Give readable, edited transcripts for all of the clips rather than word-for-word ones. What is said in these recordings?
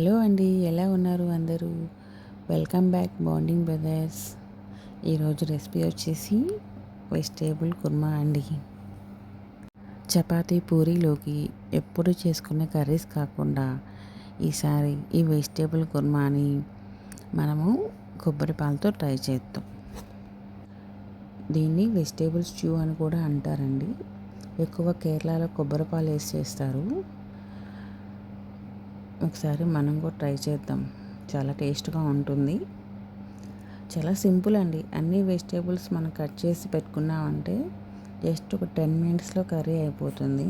Hello అండి, ఎలా ఉన్నారు అందరూ? Welcome back bonding brothers. ఈరోజు రెసిపీ వచ్చేసి వెజిటేబుల్ కుర్మా అండి. చపాతీ పూరీలోకి ఎప్పుడు చేసుకునే కర్రీస్ కాకుండా ఈసారి ఈ వెజిటేబుల్ కుర్మాని మనము కొబ్బరి పాలతో ట్రై చేద్దాం. దీన్ని వెజిటేబుల్ స్ట్యూ అని కూడా అంటారండి. ఎక్కువ కేరళలో కొబ్బరి పాలు వేసి చేస్తారు. ఒకసారి మనం కూడా ట్రై చేద్దాం. చాలా టేస్ట్గా ఉంటుంది. చాలా సింపుల్ అండి. అన్ని వెజిటేబుల్స్ మనం కట్ చేసి పెట్టుకున్నామంటే జస్ట్ ఒక 10 మినిట్స్లో కర్రీ అయిపోతుంది.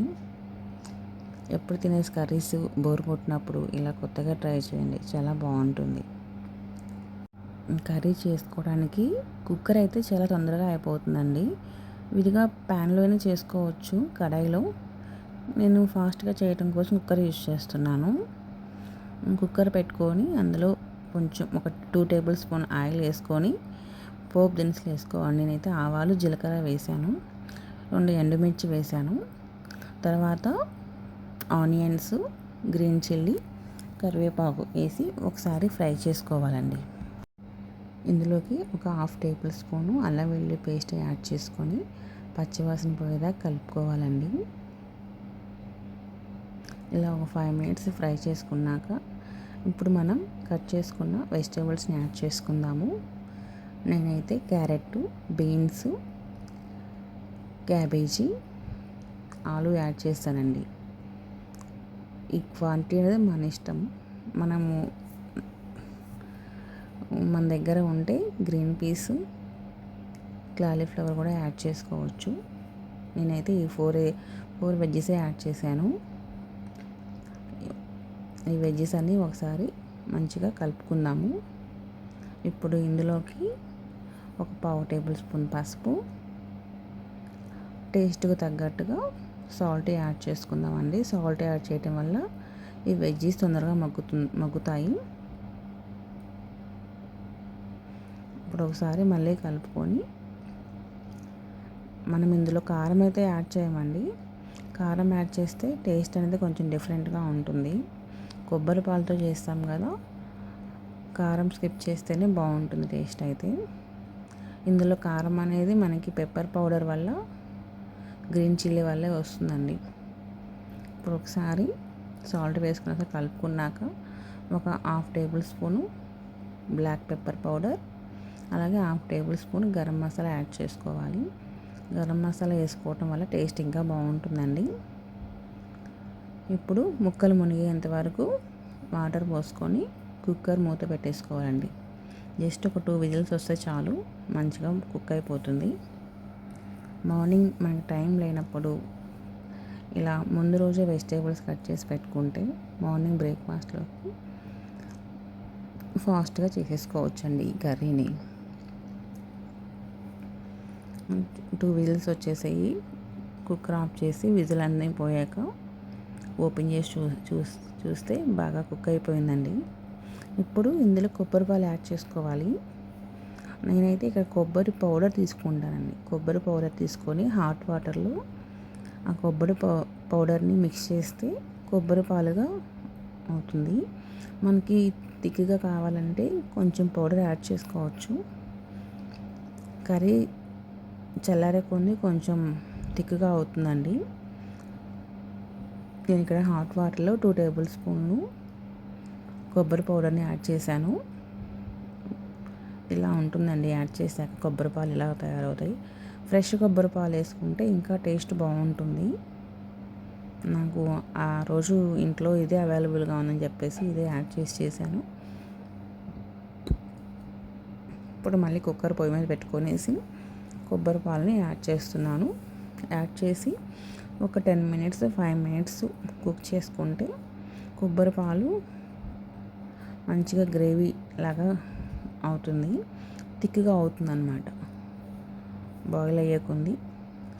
ఎప్పుడు తినేసి కర్రీస్ బోర్ కొట్టినప్పుడు ఇలా కొత్తగా ట్రై చేయండి, చాలా బాగుంటుంది. కర్రీ చేసుకోవడానికి కుక్కర్ అయితే చాలా తొందరగా అయిపోతుందండి. విడిగా ప్యాన్లోనే చేసుకోవచ్చు, కడాయిలో. నేను ఫాస్ట్గా చేయడం కోసం కుక్కర్ యూజ్ చేస్తున్నాను. కుక్కర్ పెట్టుకొని అందులో కొంచెం ఒక 2 టేబుల్ స్పూన్ ఆయిల్ వేసుకొని పోపు దినుసులు వేసుకోవాలి. నేనైతే ఆవాలు జీలకర్ర వేసాను, 2 ఎండుమిర్చి వేసాను. తర్వాత ఆనియన్స్, గ్రీన్ చిల్లీ, కరివేపాకు వేసి ఒకసారి ఫ్రై చేసుకోవాలండి. ఇందులోకి ఒక 1/2 టేబుల్ స్పూను అల్లం వెల్లుల్లి పేస్ట్ యాడ్ చేసుకొని పచ్చివాసన పోయేదాకా కలుపుకోవాలండి. ఇలా ఒక 5 మినిట్స్ ఫ్రై చేసుకున్నాక ఇప్పుడు మనం కట్ చేసుకున్న వెజిటేబుల్స్ని యాడ్ చేసుకుందాము. నేనైతే క్యారెట్, బీన్స్, క్యాబేజీ, ఆలు యాడ్ చేస్తానండి. ఈ క్వాంటిటీ అనేది మన ఇష్టం. మన దగ్గర ఉంటే గ్రీన్ పీస్, కాలీఫ్లవర్ కూడా యాడ్ చేసుకోవచ్చు. నేనైతే ఈ 4 వెజ్జెసే యాడ్ చేశాను. ఈ వెజ్జెస్ అన్నీ ఒకసారి మంచిగా కలుపుకుందాము. ఇప్పుడు ఇందులోకి ఒక 1/2 టేబుల్ స్పూన్ పసుపు, టేస్ట్కి తగ్గట్టుగా సాల్ట్ యాడ్ చేసుకుందామండి. సాల్ట్ యాడ్ చేయటం వల్ల ఈ వెజ్జెస్ తొందరగా మగ్గుతాయి. ఇప్పుడు ఒకసారి మళ్ళీ కలుపుకొని మనం ఇందులో కారం అయితే యాడ్ చేయమండి. కారం యాడ్ చేస్తే టేస్ట్ అనేది కొంచెం డిఫరెంట్గా ఉంటుంది. కొబ్బరి పాలతో చేస్తాం కదా, కారం స్కిప్ చేస్తేనే బాగుంటుంది టేస్ట్ అయితే. ఇందులో కారం అనేది మనకి పెప్పర్ పౌడర్ వల్ల, గ్రీన్ చిల్లీ వల్లే వస్తుందండి. ఇప్పుడు ఒకసారి సాల్ట్ వేసుకున్నాక కలుపుకున్నాక ఒక 1/2 tablespoon black pepper powder, అలాగే 1/2 tablespoon garam masala add చేసుకోవాలి. గరం మసాలా వేసుకోవటం వల్ల టేస్ట్ ఇంకా బాగుంటుందండి. ఇప్పుడు ముక్కలు మునిగేంత వరకు వాటర్ పోసుకొని కుక్కర్ మూత పెట్టేసుకోవాలండి. జస్ట్ ఒక 2 విజిల్స్ వస్తే చాలు, మంచిగా కుక్ అయిపోతుంది. మార్నింగ్ మనకి టైం లేనప్పుడు ఇలా ముందు రోజే వెజిటేబుల్స్ కట్ చేసి పెట్టుకుంటే మార్నింగ్ బ్రేక్ఫాస్ట్లోకి ఫాస్ట్గా చేసేసుకోవచ్చండి ఈ కర్రీని. 2 విజిల్స్ వచ్చేసాయి. కుక్కర్ ఆఫ్ చేసి విజిల్ అన్నీ పోయాక ఓపెన్ చేసి చూస్తే బాగా కుక్ అయిపోయిందండి. ఇప్పుడు ఇందులో కొబ్బరి పాలు యాడ్ చేసుకోవాలి. నేనైతే ఇక్కడ కొబ్బరి పౌడర్ తీసుకుంటానండి. కొబ్బరి పౌడర్ తీసుకొని హాట్ వాటర్లో ఆ కొబ్బరి పౌడర్ని మిక్స్ చేస్తే కొబ్బరి పాలుగా అవుతుంది. మనకి థిక్గా కావాలంటే కొంచెం పౌడర్ యాడ్ చేసుకోవచ్చు. కర్రీ చల్లారే కొన్ని కొంచెం థిక్గా అవుతుందండి. నేను ఇక్కడ హాట్ వాటర్లో 2 టేబుల్ స్పూన్లు కొబ్బరి పౌడర్ని యాడ్ చేశాను. ఇలా ఉంటుందండి. యాడ్ చేశాక కొబ్బరి పాలు ఇలా తయారవుతాయి. ఫ్రెష్ కొబ్బరి పాలు వేసుకుంటే ఇంకా టేస్ట్ బాగుంటుంది. నాకు ఆ రోజు ఇంట్లో ఇదే అవైలబుల్గా ఉందని చెప్పేసి ఇదే యాడ్ చేశాను. ఇప్పుడు మళ్ళీ కుక్కర్ పొయ్యి మీద పెట్టుకొనేసి కొబ్బరి పాలని యాడ్ చేస్తున్నాను. యాడ్ చేసి ఒక 10 మినిట్స్ 5 మినిట్స్ కుక్ చేసుకుంటే కొబ్బరి పాలు మంచిగా గ్రేవీ లాగా అవుతుంది, థిక్గా అవుతుంది అన్నమాట బాయిల్ అయ్యేకుంది.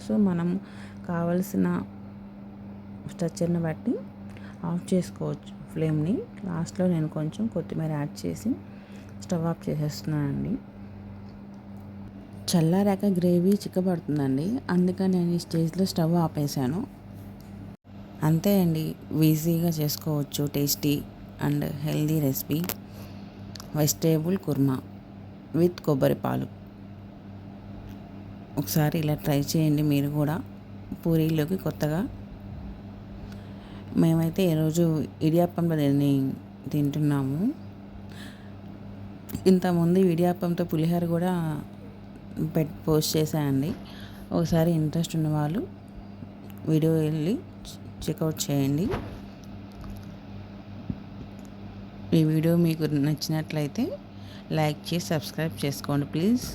సో మనం కావలసిన స్ట్రక్చర్ని బట్టి ఆఫ్ చేసుకోవచ్చు ఫ్లేమ్ని. లాస్ట్లో నేను కొంచెం కొత్తిమీర యాడ్ చేసి స్టవ్ ఆఫ్ చేసేస్తున్నానండి. చల్లారాక గ్రేవీ చిక్కబడుతుందండి, అందుకని నేను ఈ స్టేజ్లో స్టవ్ ఆపేసాను. అంతే అండి, ఈజీగా చేసుకోవచ్చు. Tasty and healthy recipe vegetable kurma with కొబ్బరి పాలు. ఒకసారి ఇలా ట్రై చేయండి మీరు కూడా పూరీలోకి కొత్తగా. మేమైతే ఈరోజు ఇడియాప్పంలో దీన్ని తింటున్నాము. ఇంతకుముందు ఇడియాప్పంతో పులిహోర కూడా పోస్ట్ చేశానండి. ఒకసారి ఇంట్రెస్ట్ ఉన్న వాళ్ళు వీడియో వెళ్ళి చెక్అవుట్ చేయండి. ఈ వీడియో మీకు నచ్చినట్లయితే లైక్ చేసి సబ్స్క్రైబ్ చేసుకోండి ప్లీజ్.